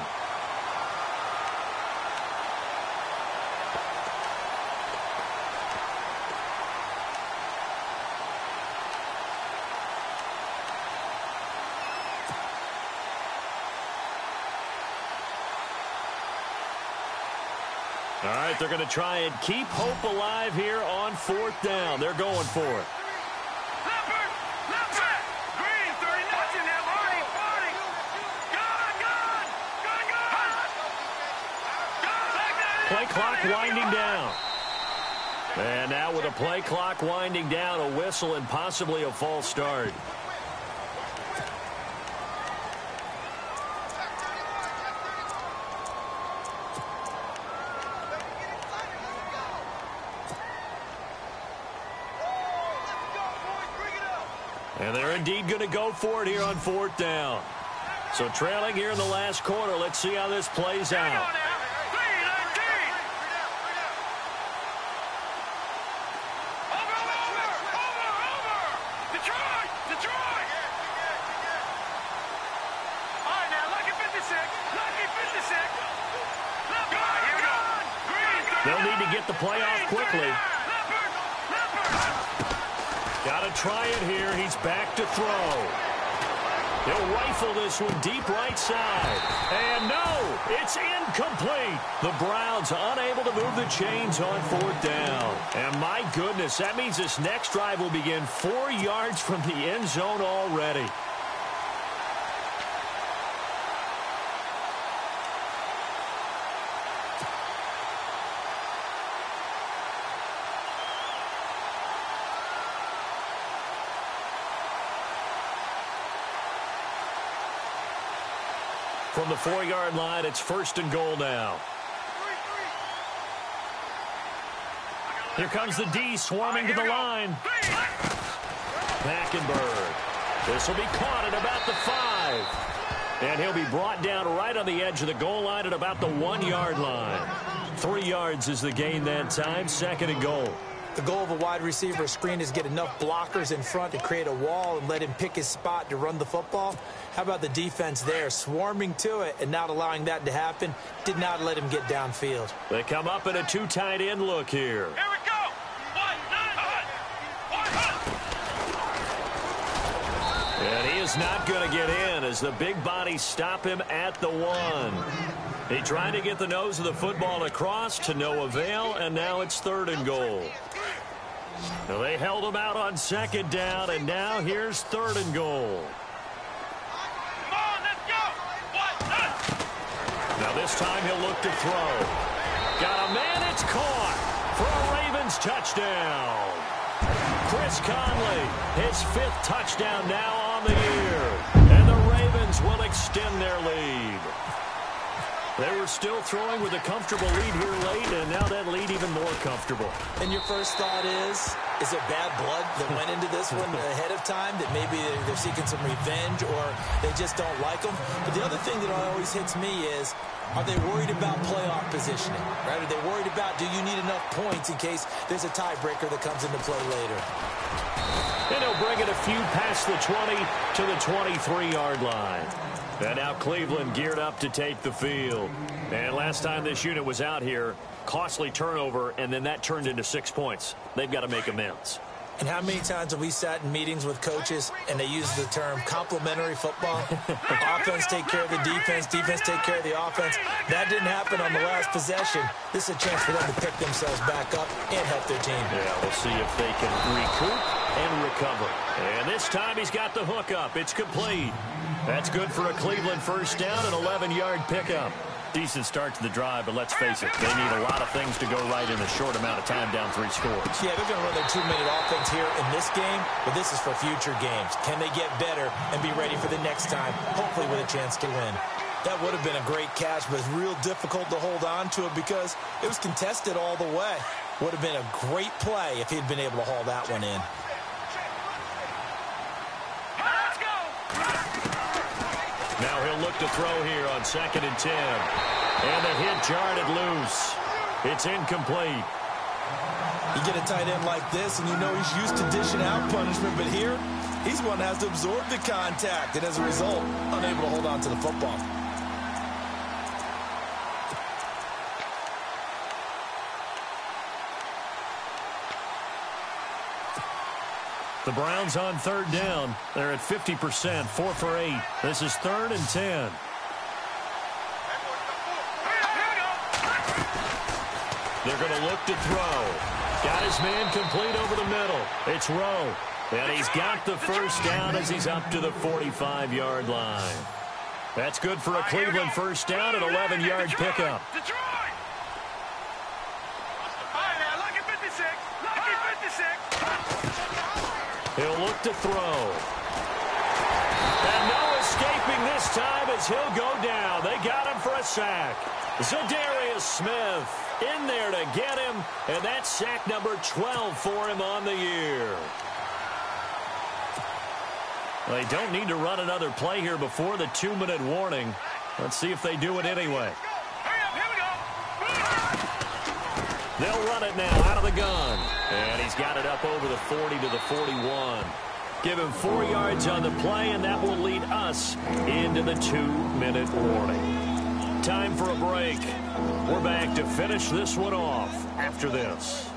All right, they're going to try and keep hope alive here on 4th down. They're going for it. Play clock winding down. And now with a play clock winding down, a whistle and possibly a false start. And they're indeed going to go for it here on 4th down. So trailing here in the last quarter. Let's see how this plays out. They'll need to get the play off quickly. Got to try it here. He's back to throw. He'll rifle this one deep right side. And no, it's incomplete. The Browns unable to move the chains on fourth down. And my goodness, that means this next drive will begin 4 yards from the end zone already. From the 4-yard line, it's 1st and goal now. Here comes the D swarming to the line. Hackenberg. This will be caught at about the 5. And he'll be brought down right on the edge of the goal line at about the 1-yard line. 3 yards is the gain that time, 2nd and goal. The goal of a wide receiver screen is get enough blockers in front to create a wall and let him pick his spot to run the football. How about the defense there, swarming to it and not allowing that to happen? Did not let him get downfield. They come up in a 2 tight end look here. Here we go. And he is not going to get in as the big bodies stop him at the 1. He tried to get the nose of the football across to no avail, and now it's 3rd and goal. Now they held him out on 2nd down, and now here's 3rd and goal. Come on, let's go. Now this time he'll look to throw. Got a man, it's caught for a Ravens touchdown. Chris Conley, his 5th touchdown now on the year. And the Ravens will extend their lead. They were still throwing with a comfortable lead here late, and now that lead even more comfortable. And your first thought is it bad blood that went into this one ahead of time, that maybe they're seeking some revenge or they just don't like them? But the other thing that always hits me is, are they worried about playoff positioning? Right? Are they worried about, do you need enough points in case there's a tiebreaker that comes into play later? And he'll bring it a few past the 20 to the 23-yard line. And now Cleveland geared up to take the field. And last time this unit was out here, costly turnover, and then that turned into 6 points. They've got to make amends. And how many times have we sat in meetings with coaches and they use the term complementary football? Offense take care of the defense, defense take care of the offense. That didn't happen on the last possession. This is a chance for them to pick themselves back up and help their team. Yeah, we'll see if they can recoup and recover. And this time he's got the hook up. It's complete. That's good for a Cleveland first down, an 11-yard pickup. Decent start to the drive, but let's face it, they need a lot of things to go right in a short amount of time down 3 scores. Yeah, they're going to run their 2-minute offense here in this game, but this is for future games. Can they get better and be ready for the next time, hopefully with a chance to win? That would have been a great catch, but it's real difficult to hold on to it because it was contested all the way. Would have been a great play if he'd been able to haul that one in. Now he'll look to throw here on 2nd and 10. And the hit jarred it loose. It's incomplete. You get a tight end like this, and you know he's used to dishing out punishment, but here, he's one that has to absorb the contact, and as a result, unable to hold on to the football. The Browns on 3rd down. They're at 50%, 4 for 8. This is 3rd and 10. They're going to look to throw. Got his man complete over the middle. It's Rowe. And he's got the first down as he's up to the 45-yard line. That's good for a Cleveland first down, an 11-yard pickup. He'll look to throw. And no escaping this time as he'll go down. They got him for a sack. Zadarius Smith in there to get him, and that's sack number 12 for him on the year. They don't need to run another play here before the 2-minute warning. Let's see if they do it anyway. They'll run it now out of the gun. And he's got it up over the 40 to the 41. Give him 4 yards on the play, and that will lead us into the 2-minute warning. Time for a break. We're back to finish this one off after this.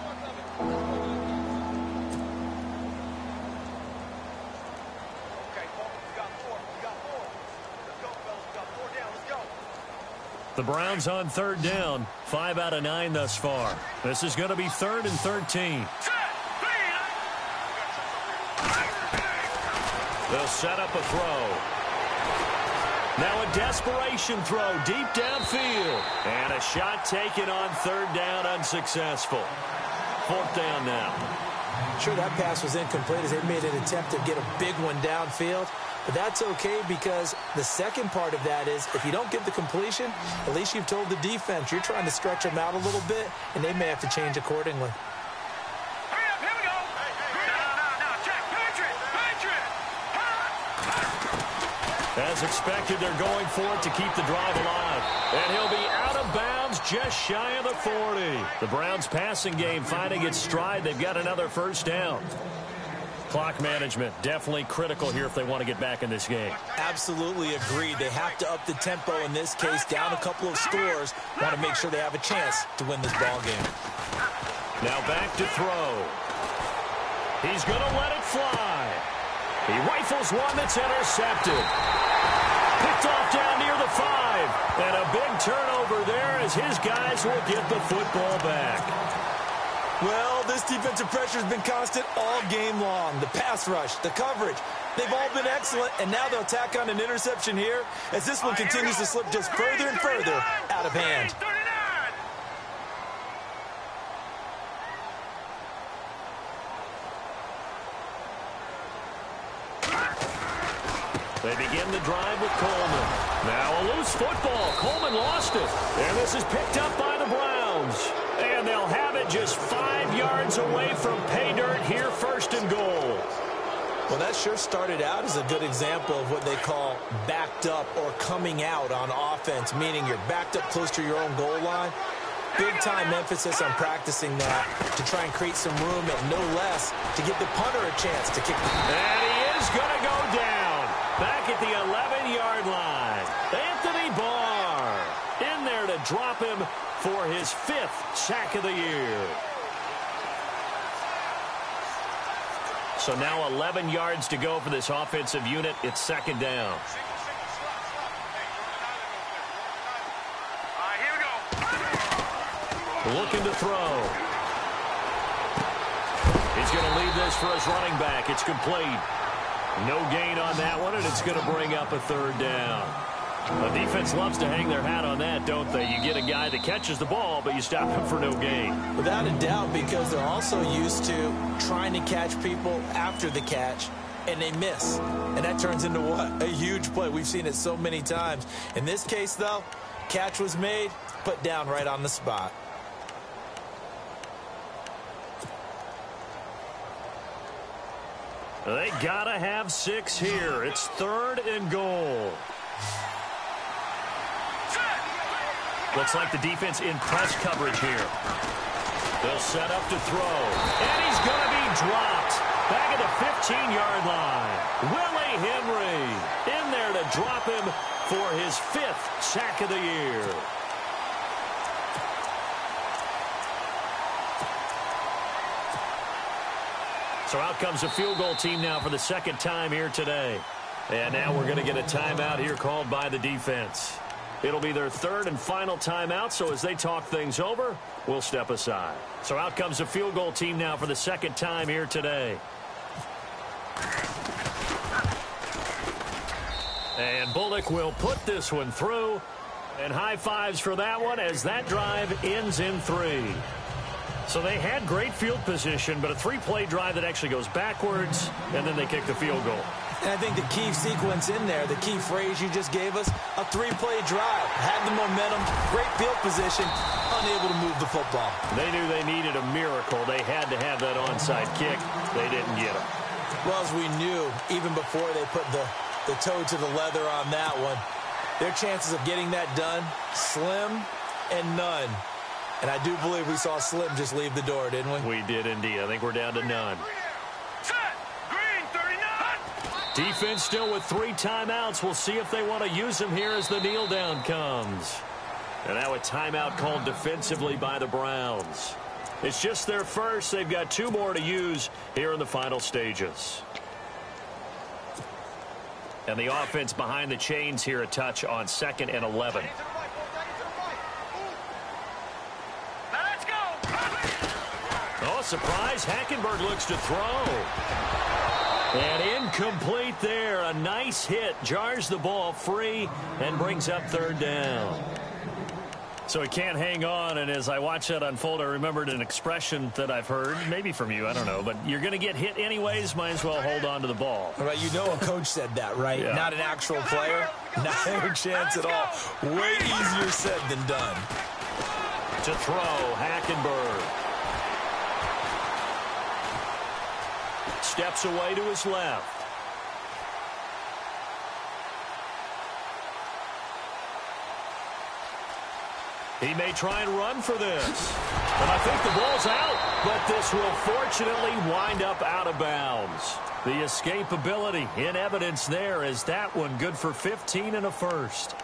The Browns on 3rd down. 5 out of 9 thus far. This is going to be 3rd and 13. They'll set up a throw. Now a desperation throw deep downfield. And a shot taken on 3rd down, unsuccessful. 4th down now. Sure, that pass was incomplete as they made an attempt to get a big one downfield. But that's okay because the second part of that is if you don't get the completion, at least you've told the defense you're trying to stretch them out a little bit, and they may have to change accordingly. Hurry up, here we go. No, check, Patriot. As expected, they're going for it to keep the drive alive. And he'll be out of bounds just shy of the 40. The Browns passing game finding its stride. They've got another 1st down. Clock management, definitely critical here if they want to get back in this game. Absolutely agreed. They have to up the tempo in this case, down a couple of scores. Want to make sure they have a chance to win this ball game. Now back to throw. He's going to let it fly. He rifles one that's intercepted. Picked off down near the 5. And a big turnover there as his guys will get the football back. Well, this defensive pressure has been constant all game long. The pass rush, the coverage, they've all been excellent, and now they'll tack on an interception here as this one continues to slip just further and further out of hand. They begin the drive with Coleman. Now a loose football. Coleman lost it. And this is picked up by the Browns. And they'll have it just 5 yards away from pay dirt here, 1st and goal. Well, that sure started out as a good example of what they call backed up or coming out on offense, meaning you're backed up close to your own goal line. Big-time emphasis on practicing that to try and create some room and no less to give the punter a chance to kick. And he is going to go down back at the 11-yard line. Anthony Barr in there to drop him for his 5th sack of the year. So now 11 yards to go for this offensive unit. It's 2nd down. Here we go. Looking to throw. He's going to leave this for his running back. It's complete. No gain on that one, and it's going to bring up a 3rd down. The defense loves to hang their hat on that, don't they? You get a guy that catches the ball, but you stop him for no gain. Without a doubt, because they're also used to trying to catch people after the catch, and they miss. And that turns into what? A huge play. We've seen it so many times. In this case, though, catch was made, put down right on the spot. They gotta have 6 here. It's 3rd and goal. Looks like the defense in press coverage here. They'll set up to throw. And he's going to be dropped back at the 15-yard line. Willie Henry in there to drop him for his 5th sack of the year. So out comes a field goal team now for the 2nd time here today. And now we're going to get a timeout here called by the defense. It'll be their 3rd and final timeout, so as they talk things over, we'll step aside. So out comes a field goal team now for the 2nd time here today. And Bullock will put this one through. And high fives for that one as that drive ends in 3. So they had great field position, but a 3-play drive that actually goes backwards, and then they kick the field goal. And I think the key sequence in there, the key phrase you just gave us, a 3-play drive. Had the momentum, great field position, unable to move the football. They knew they needed a miracle. They had to have that onside kick. They didn't get it. Well, as we knew, even before they put the toe to the leather on that one, their chances of getting that done, slim and none. And I do believe we saw Slim just leave the door, didn't we? We did indeed. I think we're down to none. Set. Green 39. Defense still with 3 timeouts. We'll see if they want to use them here as the kneel down comes. And now a timeout called defensively by the Browns. It's just their first. They've got 2 more to use here in the final stages. And the offense behind the chains here a touch on 2nd and 11. Oh, surprise. Hackenberg looks to throw. And incomplete there. A nice hit. Jars the ball free and brings up 3rd down. So he can't hang on, and as I watched that unfold, I remembered an expression that I've heard, maybe from you, I don't know, but you're going to get hit anyways, might as well hold on to the ball. All right, you know a coach said that, right? Yeah. Not an actual player. Not a chance at all. Way easier said than done. To throw, Hackenberg. Steps away to his left. He may try and run for this. But I think the ball's out. But this will fortunately wind up out of bounds. The escapability in evidence there is that one good for 15 and a first.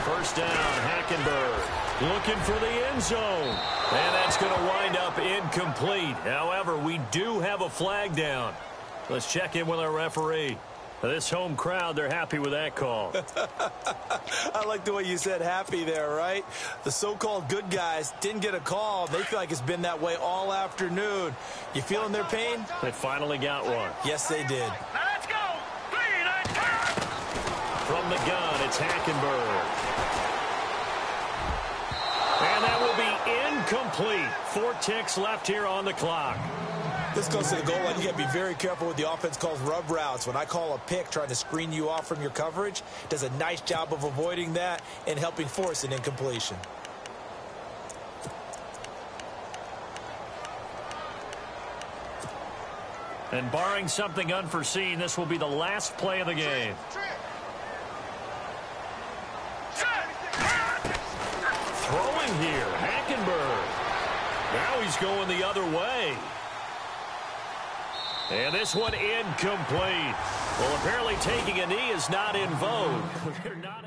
First down, Hackenberg looking for the end zone. And that's going to wind up incomplete. However, we do have a flag down. Let's check in with our referee. This home crowd, they're happy with that call. I like the way you said happy there, right? The so-called good guys didn't get a call. They feel like it's been that way all afternoon. You feeling their pain? They finally got one. Yes, they did. Let's go. 3, 9, 10. From the gun, it's Hackenberg. And that will be incomplete. 4 ticks left here on the clock. This goes to the goal line. You got to be very careful with the offense calls rub routes. When I call a pick trying to screen you off from your coverage, does a nice job of avoiding that and helping force an incompletion. And barring something unforeseen, this will be the last play of the game. Throwing here, Hackenberg. Now he's going the other way. And this one incomplete. Well, apparently taking a knee is not in vogue. They're not